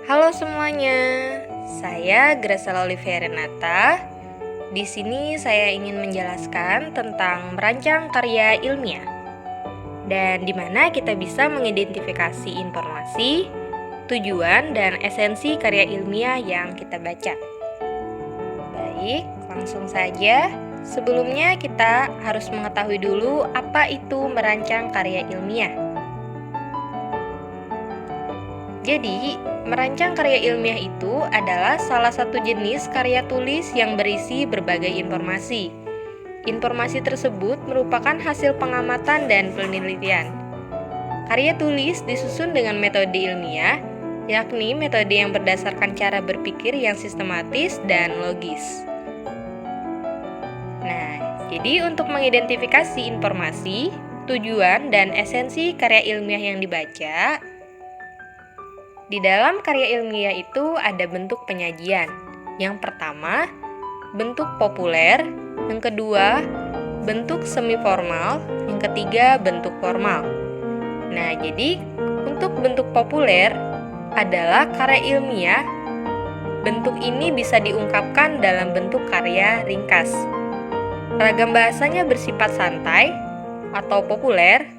Halo semuanya, saya Graciela Olivia Renata. Di sini saya ingin menjelaskan tentang merancang karya ilmiah dan di mana kita bisa mengidentifikasi informasi, tujuan, dan esensi karya ilmiah yang kita baca. Baik, langsung saja. Sebelumnya kita harus mengetahui dulu apa itu merancang karya ilmiah. Jadi, merancang karya ilmiah itu adalah salah satu jenis karya tulis yang berisi berbagai informasi. Informasi tersebut merupakan hasil pengamatan dan penelitian. Karya tulis disusun dengan metode ilmiah, yakni metode yang berdasarkan cara berpikir yang sistematis dan logis. Nah, jadi untuk mengidentifikasi informasi, tujuan, dan esensi karya ilmiah yang dibaca, di dalam karya ilmiah itu ada bentuk penyajian. Yang pertama, bentuk populer. Yang kedua, bentuk semi formal. Yang ketiga, bentuk formal. Nah, jadi untuk bentuk populer adalah karya ilmiah. Bentuk ini bisa diungkapkan dalam bentuk karya ringkas. Ragam bahasanya bersifat santai atau populer.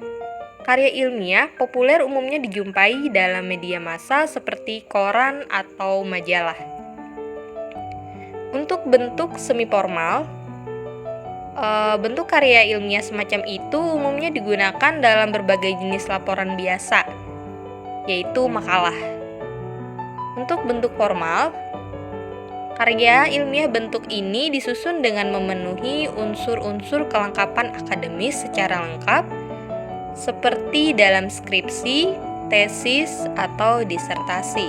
Karya ilmiah populer umumnya dijumpai dalam media massa seperti koran atau majalah. Untuk bentuk semi formal, bentuk karya ilmiah semacam itu umumnya digunakan dalam berbagai jenis laporan biasa, yaitu makalah. Untuk bentuk formal, karya ilmiah bentuk ini disusun dengan memenuhi unsur-unsur kelengkapan akademis secara lengkap, seperti dalam skripsi, tesis, atau disertasi.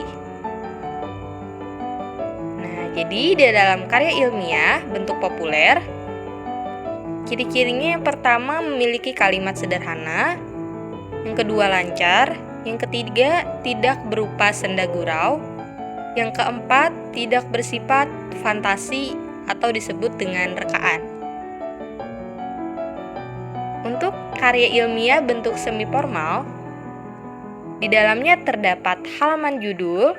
Nah, jadi di dalam karya ilmiah bentuk populer, ciri-cirinya yang pertama memiliki kalimat sederhana, yang kedua lancar, yang ketiga tidak berupa senda gurau, yang keempat tidak bersifat fantasi atau disebut dengan rekaan. Untuk karya ilmiah bentuk semi formal, di dalamnya terdapat halaman judul,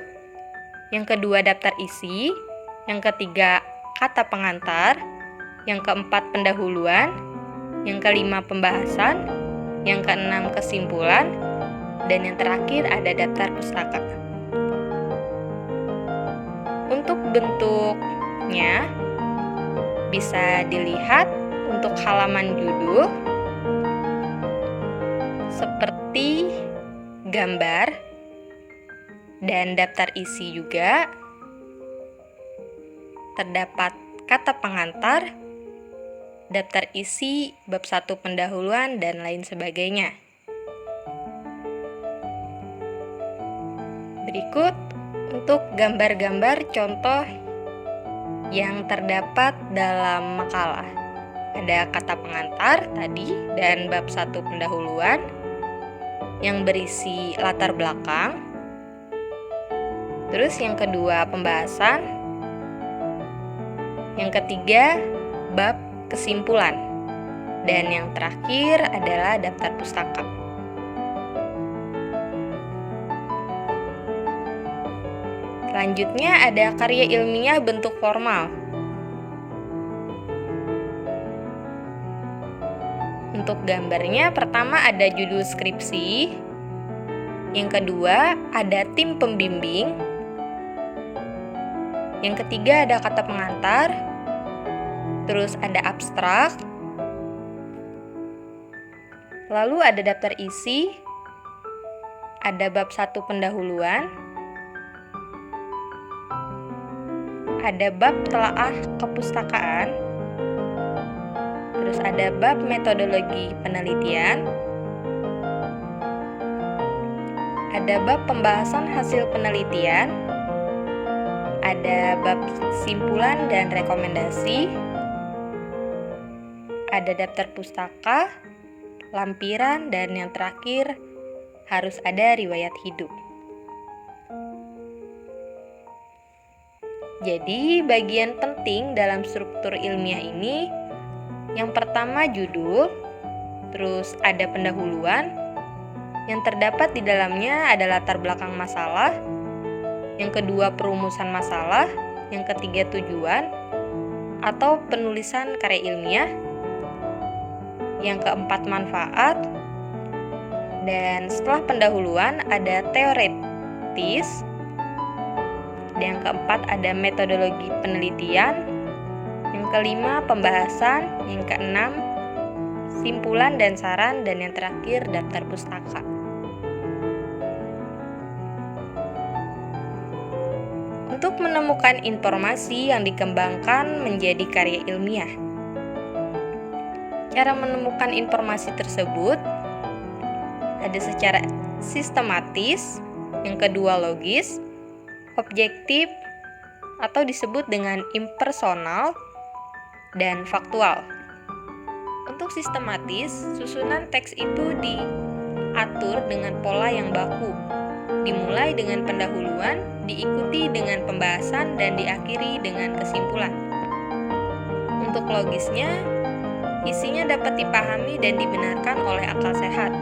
yang kedua daftar isi, yang ketiga kata pengantar, yang keempat pendahuluan, yang kelima pembahasan, yang keenam kesimpulan, dan yang terakhir ada daftar pustaka. Untuk bentuknya bisa dilihat untuk halaman judul seperti gambar dan daftar isi juga. Terdapat kata pengantar, daftar isi, bab 1 pendahuluan, dan lain sebagainya. Berikut untuk gambar-gambar contoh yang terdapat dalam makalah. Ada kata pengantar tadi dan bab 1 pendahuluan yang berisi latar belakang. Terus yang kedua pembahasan. Yang ketiga bab kesimpulan. Dan yang terakhir adalah daftar pustaka. Selanjutnya ada karya ilmiah bentuk formal. Untuk gambarnya pertama ada judul skripsi, yang kedua ada tim pembimbing, yang ketiga ada kata pengantar, terus ada abstrak, lalu ada daftar isi, ada bab 1 pendahuluan, ada bab telaah kepustakaan, terus ada bab metodologi penelitian, ada bab pembahasan hasil penelitian, ada bab kesimpulan dan rekomendasi, ada daftar pustaka, lampiran, dan yang terakhir harus ada riwayat hidup. Jadi bagian penting dalam struktur ilmiah ini, yang pertama judul, terus ada pendahuluan, yang terdapat di dalamnya ada latar belakang masalah, Yang kedua, perumusan masalah. Yang ketiga, tujuan atau penulisan karya ilmiah. Yang keempat, manfaat. Dan setelah pendahuluan ada teoretis. Yang keempat ada metodologi penelitian. Yang kelima, pembahasan. Yang keenam, simpulan dan saran. Dan yang terakhir, daftar pustaka. Untuk menemukan informasi yang dikembangkan menjadi karya ilmiah. Cara menemukan informasi tersebut ada secara sistematis, yang kedua logis, objektif atau disebut dengan impersonal, dan faktual. Untuk sistematis, susunan teks itu diatur dengan pola yang baku, dimulai dengan pendahuluan, diikuti dengan pembahasan, dan diakhiri dengan kesimpulan. Untuk logisnya, isinya dapat dipahami dan dibenarkan oleh akal sehat,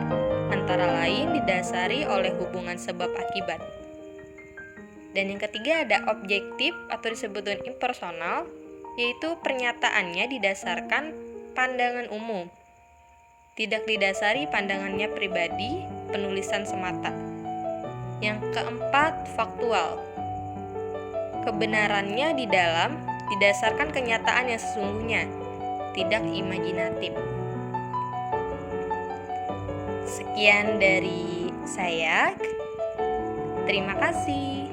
antara lain didasari oleh hubungan sebab akibat. Dan yang ketiga ada objektif atau disebut dengan impersonal, yaitu pernyataannya didasarkan pandangan umum, tidak didasari pandangannya pribadi, penulisan semata. Yang keempat, faktual. Kebenarannya didasarkan kenyataan yang sesungguhnya, tidak imajinatif. Sekian dari saya. Terima kasih.